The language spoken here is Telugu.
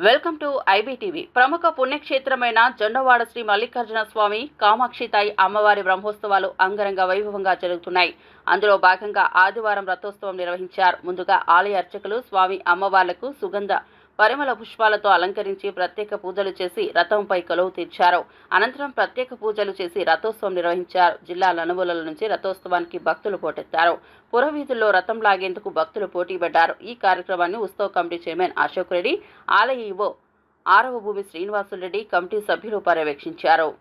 Welcome to IBTV. ప్రముఖ పుణ్యక్షేత్రమైన జొన్నవాడ శ్రీ మల్లికార్జున స్వామి కామాక్షితాయి అమ్మవారి బ్రహ్మోత్సవాలు అంగరంగ వైభవంగా జరుగుతున్నాయి. అందులో భాగంగా ఆదివారం రథోత్సవం నిర్వహించారు. ముందుగా ఆలయ అర్చకులు స్వామి అమ్మవార్లకు సుగంధ పరిమళ పుష్పాలతో అలంకరించి ప్రత్యేక పూజలు చేసి రథంపై కొలువు తీర్చారు. అనంతరం ప్రత్యేక పూజలు చేసి రథోత్సవం నిర్వహించారు. జిల్లా నలుమూలల నుంచి రథోత్సవానికి భక్తులు పోటెత్తారు. పురవీధుల్లో రథం లాగేందుకు భక్తులు పోటీపడ్డారు. ఈ కార్యక్రమాన్ని ఉత్సవ కమిటీ చైర్మన్ అశోక్ రెడ్డి, ఆలయ ఈవో ఆరవ భూమి శ్రీనివాసులు రెడ్డి, కమిటీ సభ్యులు పర్యవేక్షించారు.